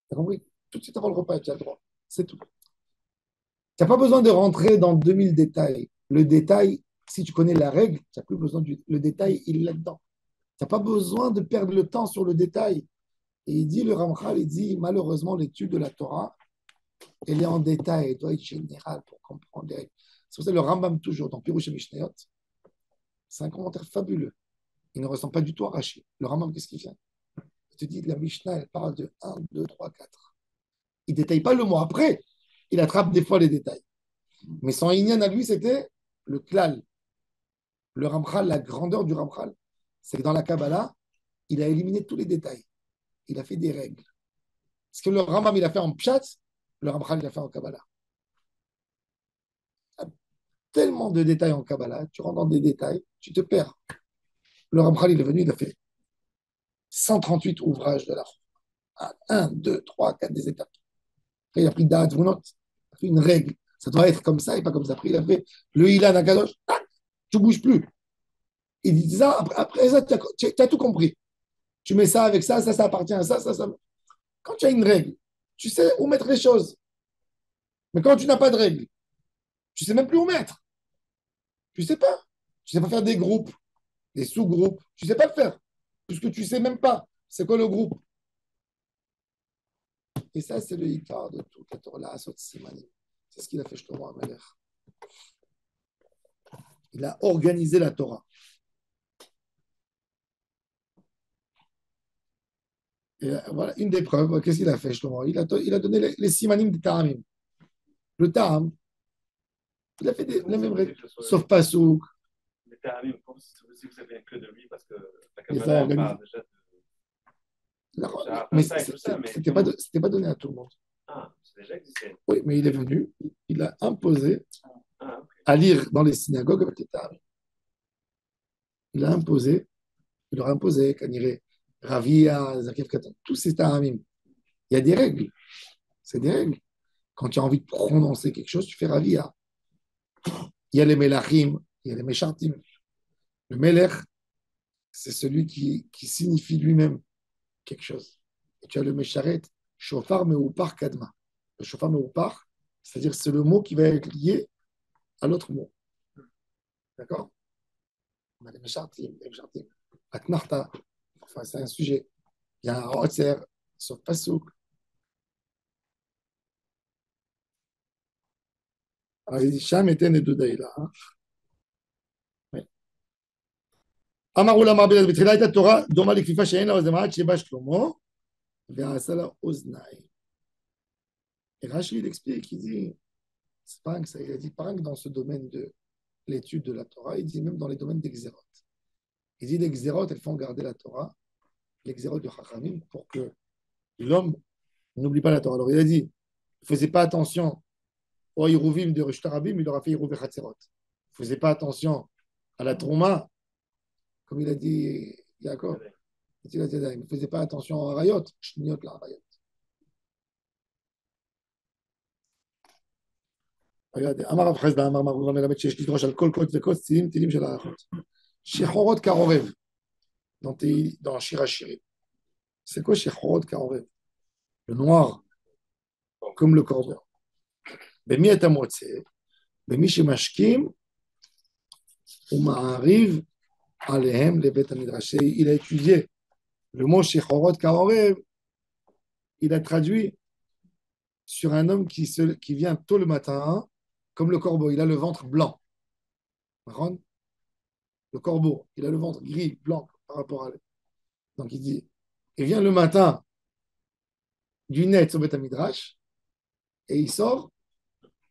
Speaker 1: Tu as compris? Tout de suite avant le repas, tu as le droit. C'est tout. Tu n'as pas besoin de rentrer dans 2000 détails. Le détail, si tu connais la règle, tu n'as plus besoin du. Le détail, il est là-dedans. Tu n'as pas besoin de perdre le temps sur le détail. Et il dit, le Ramchal, il dit, malheureusement, l'étude de la Torah, elle est en détail, elle doit être générale pour comprendre les règles. C'est pour ça que le Rambam, toujours, dans Pirush et Mishnayot, c'est un commentaire fabuleux. Il ne ressemble pas du tout à Rashi. Le Rambam, qu'est-ce qu'il fait? Il te dit, la Mishnah, elle parle de 1, 2, 3, 4. Il ne détaille pas le mot après. Il attrape des fois les détails. Mais son inyan à lui, c'était le klal. Le Ramchal, la grandeur du Ramchal, c'est que dans la Kabbalah, il a éliminé tous les détails. Il a fait des règles. Ce que le Rambam, il a fait en Pshat, le Ramchal, il a fait en Kabbalah. Il y a tellement de détails en Kabbalah, tu rentres dans des détails, tu te perds. Le Ramchal, il est venu, il a fait 138 ouvrages de la 1, 2, 3, 4 des étapes. Après, il a pris Da'at Vunot, il a fait une règle. Ça doit être comme ça et pas comme ça. Après, il a fait le Ilan Akadosh, tu ne bouges plus. Il dit ça, après ça, tu as tout compris. Tu mets ça avec ça, ça appartient à ça, ça. Quand tu as une règle, tu sais où mettre les choses. Mais quand tu n'as pas de règle, tu ne sais même plus où mettre. Tu ne sais pas. Tu ne sais pas faire des groupes, des sous-groupes. Tu ne sais pas le faire. Puisque tu ne sais même pas c'est quoi le groupe. Et ça, c'est le Icar de toute la Torah, la Simanim. C'est ce qu'il a fait Shlomo Amelech. Il a organisé la Torah. Et voilà, une des preuves, qu'est-ce qu'il a fait Shlomo? Il a donné les Simanim des Tahamim. Le Taham, il a fait les mêmes règles, sauf Pasouk.
Speaker 2: Les Tahamim, si vous savez que de lui, parce que la
Speaker 1: Il faut
Speaker 2: Kabbalah
Speaker 1: organiser.
Speaker 2: parle déjà de.
Speaker 1: Mais c'était pas donné à tout le monde.
Speaker 2: Ah, c'est déjà existé.
Speaker 1: Oui, mais il est venu, il a imposé
Speaker 2: Ah, ok.
Speaker 1: à lire dans les synagogues avec les Tahamim. Il a imposé, il leur a imposé, Kaniré, Ravia, Zakef Katan, tous ces Tahamim. Il y a des règles. C'est des règles. Quand tu as envie de prononcer quelque chose, tu fais ravia. Il y a les melachim, il y a les meshartim. Le melech, c'est celui qui signifie lui-même quelque chose. Et tu as le mesharet, shofar meupar kadma. Le shofar meupar, c'est-à-dire c'est le mot qui va être lié à l'autre mot. D'accord? On a les meshartim, les meshartim. Atnarta, enfin c'est un sujet. Il y a un hotzer sur Passouk. Alors il dit Sham eten et Doudaïla. אמרו לה מרבית בתחילה הייתה תורה דומה לכפיפה שאין לה אוזן עד שבא שלמה ועשה לה אוזניים. Et Rachid il explique, il dit, c'est pas que ça, il a dit pas que dans ce domaine de l'étude de la Torah, il dit même dans les domaines d'Exérot. Il dit les Exérot, elles font garder la Torah, les Exérot de Chachamim, pour que l'homme n'oublie pas la Torah. Alors il a dit, ne faisait pas attention au Hiruvim de Rishta Rabim, il aura fait Hiruv et Chatzerot. Ne faisait pas attention à la Trouma, comme il a dit Yaakov. Il ne faisait pas attention à Rayot, Shniot la Rayot. regardez, אמר רב חסדא, אמר מר אברהם מלמד שיש לדרוש על כל קוץ וקוץ צילים טילים של ההלכות. שחורות כעורב, dans Shir HaShirim. C'est quoi שחורות כעורב? Le noir, comme le corbeau. במי אתה מוצא? במי שמשכים ומעריב עליהם לבית המדרש. Il a étudié le mot שחורות כעורב, il a traduit sur un homme qui vient tôt le matin, comme le corbeau, il a le ventre blanc. Le corbeau, il a le ventre gris, blanc par rapport à lui. Donc il dit, il vient le matin du net au Beth Midrash et il sort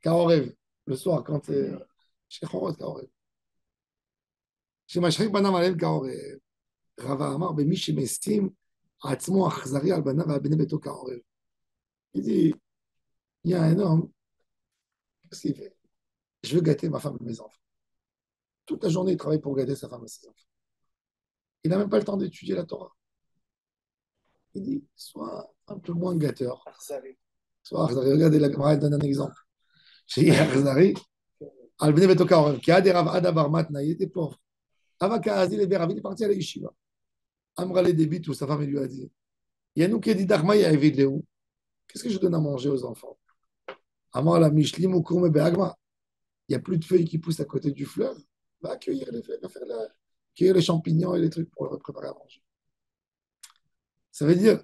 Speaker 1: Kaorev, le soir, quand c'est chez Chorot Kaorev. Chez Mashrik Banam Alel Kaorev. Rava Amar, Bemi Shemestim, Atzmo Achzari al Banam al Bene Beto Kaorev. Il dit, il y a un homme, qu'est-ce qu'il fait? Je veux gâter ma femme et mes enfants. Toute la journée, il travaille pour gâter sa femme et ses enfants. Il n'a même pas le temps d'étudier la Torah. Il dit, sois un peu moins gâteur. Sois Achzari. Regardez, la Gemara donne un exemple. Chez Achzari, al Bene Beto Kaorev, qui a des Rav Adabar Matna, il était pauvre. Avaka Azil et Berav, il est parti à la yeshiva. Amra les débits, tout sa femme lui a dit, Yannou dit Dachma Yavid Léou. Qu'est-ce que je donne à manger aux enfants? Amar la Mishlim ou Kourme Beagma. Il n'y a plus de feuilles qui poussent à côté du fleuve. Va accueillir les feuilles, va faire cueillir les champignons et les trucs pour leur préparer à manger. Ça veut dire,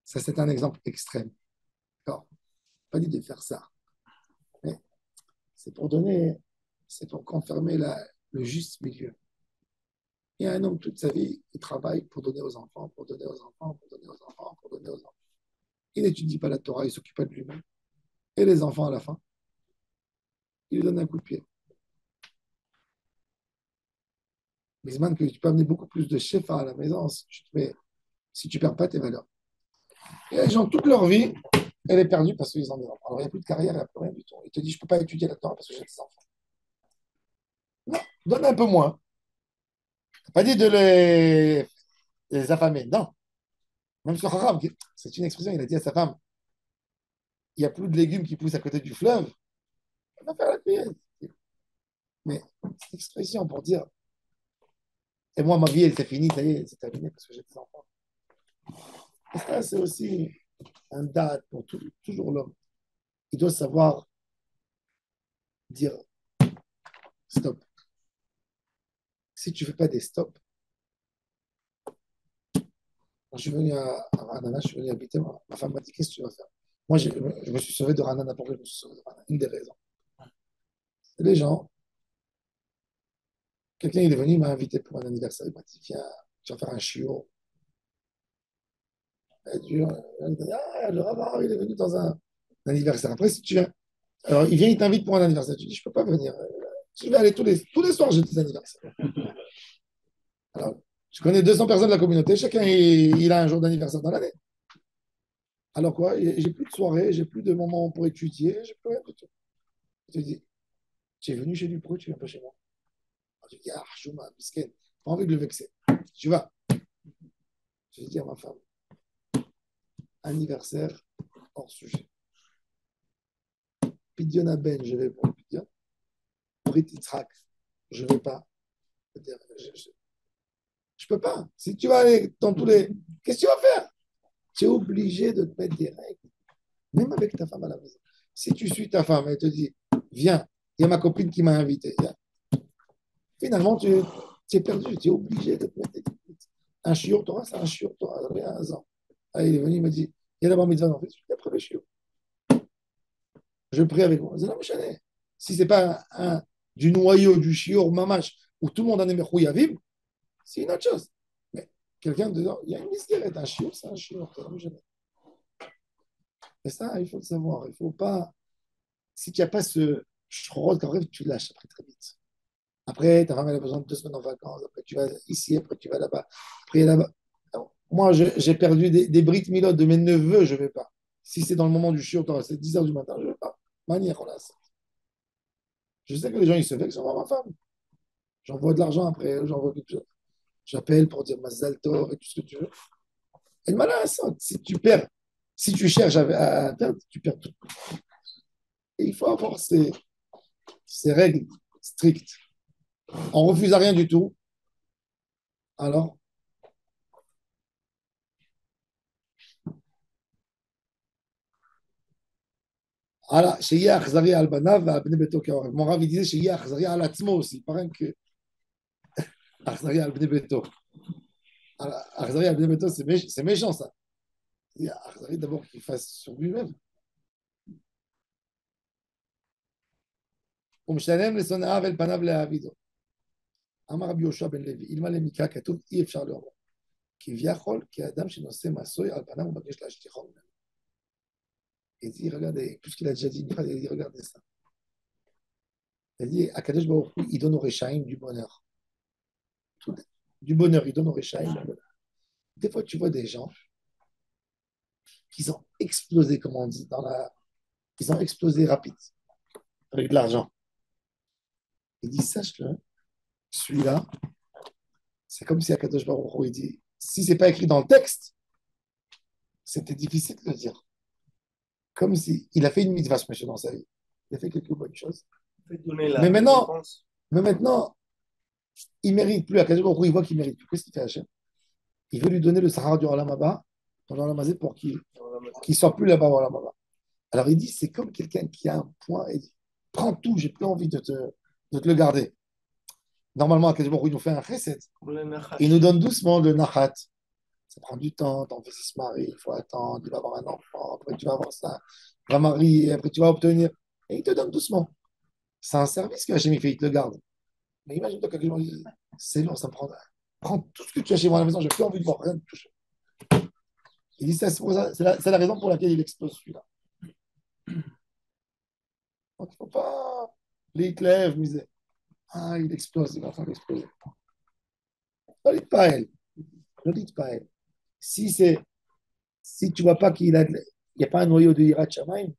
Speaker 1: ça c'est un exemple extrême. Alors, pas dit de faire ça. Mais c'est pour donner, c'est pour confirmer le juste milieu. Il y a un homme toute sa vie, il travaille pour donner aux enfants, pour donner aux enfants, pour donner aux enfants, pour donner aux enfants. Il n'étudie pas la Torah, il ne s'occupe pas de lui-même. Et les enfants, à la fin, il lui donne un coup de pied. Mais c'est que tu peux amener beaucoup plus de chefs à la maison si tu ne perds pas tes valeurs. Et les gens, toute leur vie, elle est perdue parce qu'ils ont des enfants. Alors, il n'y a plus de carrière, il n'y a plus rien du tout. Il te dit, je ne peux pas étudier la Torah parce que j'ai des enfants. Non, donne un peu moins. Tu n'as pas dit de les affamer. Non. Même sur Haram, c'est une expression, il a dit à sa femme, il n'y a plus de légumes qui poussent à côté du fleuve. On va faire la cueillette. Mais cette expression pour dire, et moi, ma vie, elle s'est finie, ça y est, c'est terminé parce que j'ai des enfants. Et ça, c'est aussi un date pour toujours l'homme. Il doit savoir dire stop. Si tu ne fais pas des stops, quand je suis venu à Ranana, je suis venu habiter, ma femme m'a dit, qu'est-ce que tu vas faire? Moi, je me suis sauvé de Ranana. Pourquoi je me suis sauvé de Ranana? Une des raisons. Les gens, quelqu'un est venu, il m'a invité pour un anniversaire. Il m'a dit, viens, tu vas faire un chiot. Le rabbin, il est venu dans un anniversaire. Après, si tu viens, alors il vient, il t'invite pour un anniversaire. Tu dis, je ne peux pas venir. Je vais aller tous les soirs, j'ai des anniversaires. Alors, je connais 200 personnes de la communauté. Chacun, il a un jour d'anniversaire dans l'année. Alors quoi? J'ai plus de soirée, j'ai plus de moments pour étudier, j'ai plus rien du tout. Je te dis, tu es venu chez lui, pourquoi tu viens pas chez moi? Alors, je dis, ah, Chouma, Bisken, pas envie de le vexer. Tu vas. Je dis à ma femme, anniversaire hors sujet. Pidyon Aben, je vais pour le Pidyon. Brit Yitzhak, je ne vais pas. Je ne peux pas. Si tu vas aller dans tous les. Qu'est-ce que tu vas faire? Tu es obligé de te mettre des règles, même avec ta femme à la maison. Si tu suis ta femme, elle te dit, viens, il y a ma copine qui m'a invité. Viens. Finalement, tu es perdu, tu es obligé de te mettre des limites. Un shiur Torah, c'est un shiur Torah. J'avais 1 an. Ah, il est venu, il m'a dit, il y a d'abord mitzvah, en fait, après le shiur. Je prie avec moi. C'est la mouchane. Si ce n'est pas du noyau du shiur mamash, où tout le monde en est mechouyaviv, c'est une autre chose. Mais quelqu'un dedans, il y a une misguerette, un shiur, c'est un shiur. Et ça, il faut le savoir. Il ne faut pas. Si tu n'as pas ce shrod, quand même, tu lâches après très vite. Après, ta femme elle a besoin de 2 semaines en vacances. Après, tu vas ici, après, tu vas là-bas. Après, là-bas. Alors, moi, j'ai perdu des briques milotes de mes neveux, je ne vais pas. Si c'est dans le moment du shiur, c'est 10 h du matin, je ne vais pas. Manière, on a ça. Je sais que les gens, ils se vexent sur ma femme. J'envoie de l'argent après, j'envoie quelque chose. J'appelle pour dire Mazal Tov et tout ce que tu veux. Et le malin, si tu perds, si tu cherches à perdre, tu perds tout. Et il faut avoir ces règles strictes. On ne refuse à rien du tout. Alors, voilà, chez Achzari al-Banav, mon rav, il disait chez Achzari al-Atzmo aussi. Pareil que Achzari al-Bnei Beto. Achzari al-Bnei Beto, c'est méchant ça. Il y a Achzari d'abord qu'il fasse sur lui-même. ומשתלם לשונאיו אל פניו להעבידו. אמר רבי יהושע בן לוי, אלמלא למקרא כתוב אי אפשר לאומרו. כביכול, כאדם שנושא מעשוי על פניו ומבקש להשליכו ממנו. Il dit, regardez, tout ce qu'il a déjà dit, il dit, regardez ça. Il dit, Akadosh Baruch Hu, il donne au Réchaïm du bonheur. Du bonheur, il donne au Réchaïm du bonheur. Des fois, tu vois des gens qui ont explosé, comme on dit, ils ont explosé rapide, avec de l'argent. Il dit, sache-le, celui-là, c'est comme si Akadosh Baruch Hu, il dit, si ce n'est pas écrit dans le texte, c'était difficile de le dire. Comme si il a fait une mitzvah, ce monsieur, dans sa vie. Il a fait quelques bonnes choses. Mais maintenant, il ne mérite plus. Akadosh Baruch Hu, il voit qu'il ne mérite plus. Qu'est-ce qu'il fait, Hachem? Il veut lui donner le Sahara du Olam Haba, dans l'Olam Hazé, pour qu'il ne soit plus là-bas au Olam Haba. Alors il dit, c'est comme quelqu'un qui a un point et dit, prends tout, j'ai plus envie de te le garder. Normalement, Akadosh Baruch Hu, il nous fait un chesed. Il nous donne doucement le nachat. Ça prend du temps, ton fils se marie, il faut attendre, il va avoir un enfant, après tu vas avoir ça, tu vas marier, après tu vas obtenir. Et il te donne doucement. C'est un service que Hachem fait, il te le garde. Mais imagine-toi quelqu'un qui dit, c'est long, ça me prend. Prends tout ce que tu as chez moi à la maison, j'ai plus envie de voir rien de toucher. Il dit ça, c'est la raison pour laquelle il explose celui-là. Donc il ne faut pas. Les Hitler, il disait, ah, il explose, il va faire exploser. Ne dites pas elle. Ne dites pas elle. Si tu ne vois pas qu'il n'y a pas un noyau de Hirat Shamaim,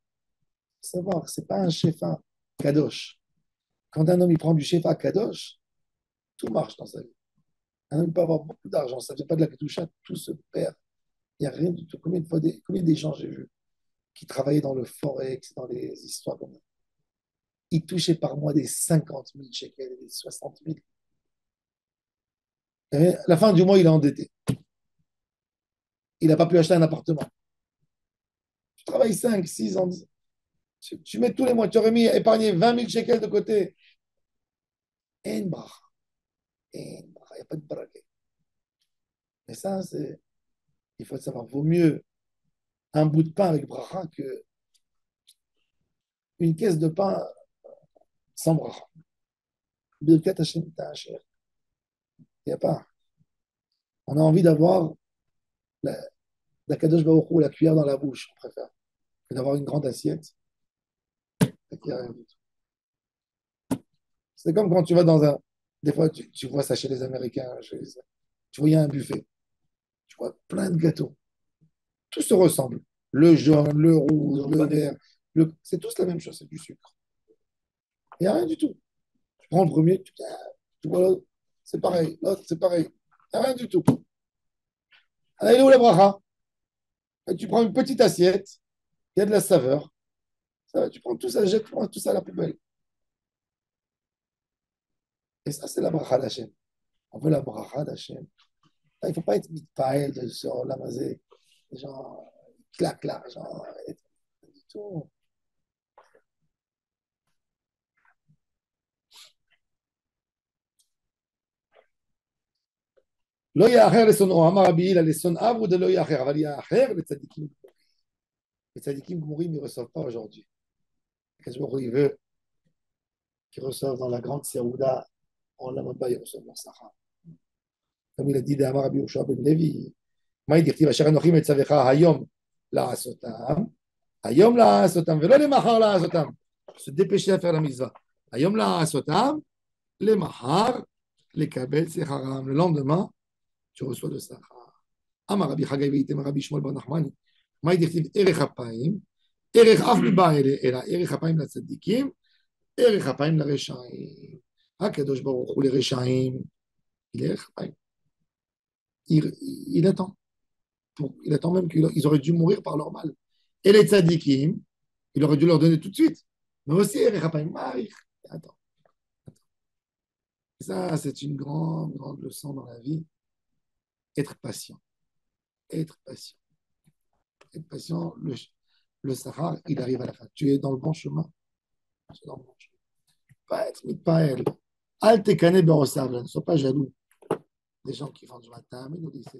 Speaker 1: savoir, ce n'est pas un shefa kadosh. Quand un homme il prend du shefa kadosh, tout marche dans sa vie. Un homme peut avoir beaucoup d'argent, ça ne fait pas de la kedusha, tout se perd. Il n'y a rien du tout. Combien des gens j'ai vu qui travaillaient dans le forex, dans les histoires comme ça. Ils touchaient par mois des 50 000 shekels, des 60 000. Et à la fin du mois, il est endetté. Il n'a pas pu acheter un appartement. Tu travailles 5, 6 ans. Tu mets tous les mois, tu aurais épargné 20 000 shekels de côté. Et une bracha. Il n'y a pas de braquet. Mais ça, il faut savoir, vaut mieux un bout de pain avec bracha que une caisse de pain sans bracha. Birkat Hashem Ta'asher. Il n'y a pas. On a envie d'avoir la Kadosh Baruch Hu, la cuillère dans la bouche, on préfère, que d'avoir une grande assiette. Il n'y a rien du tout. C'est comme quand tu vas dans un. Des fois, tu vois ça chez les Américains. Tu vois, il y a un buffet. Tu vois plein de gâteaux. Tout se ressemble. Le jaune, le rouge, le vert. C'est tous la même chose, c'est du sucre. Il n'y a rien du tout. Tu prends le premier, tu vois l'autre, c'est pareil. L'autre, c'est pareil. Il n'y a rien du tout. Alors, il est où la bracha? Et tu prends une petite assiette, il y a de la saveur. Ça va, tu prends tout ça, jette-moi tout ça à la poubelle. Et ça, c'est la bracha d'Hachem. On veut la bracha d'Hachem. Il ne faut pas être mitpaël de ce lamazé. Genre, clac, clac, genre, pas du tout. לא יאחר לשונאו, אמר רבי הילה, לשונאיו הוא דלא יאחר, אבל יאחר לצדיקים גמורים. Les tzadikim gmourim, ils ne reçoivent pas aujourd'hui. Il veut qu'ils reçoivent dans la grande Serouda, en Lamamba, ils reçoivent leur Sahara. Comme il a dit d'Amar Rabbi Yoshua ben Levi, מה דכתיב אשר אנוכי מצווך היום לעשותם, היום לעשותם, ולא למחר לעשותם. Se dépêcher à faire la mitzvah. היום לעשותם, למחר לקבל שכרם. Le lendemain, tu reçois le שכר. אמר רבי חגי ואיתם רבי שמואל בר נחמני, מה דכתיב ערך אפיים, ערך אף מבא אלא ערך אפיים לצדיקים, ערך אפיים לרשעים. הקדוש ברוך הוא לרשעים, il est ערך אפיים. Il attend. Il attend même qu'ils auraient dû mourir par leur mal. Et les tzadikim, il aurait dû leur donner tout de suite. Mais aussi, attends. Ça, c'est une grande, grande leçon dans la vie. Être patient. Être patient. Être patient. Le Sahara, il arrive à la fin. Tu es dans le bon chemin. Tu es dans le bon chemin. Pas être mitpaël. Al tekane berosav. Ne sois pas jaloux des gens qui font du matin. Mais nous disent,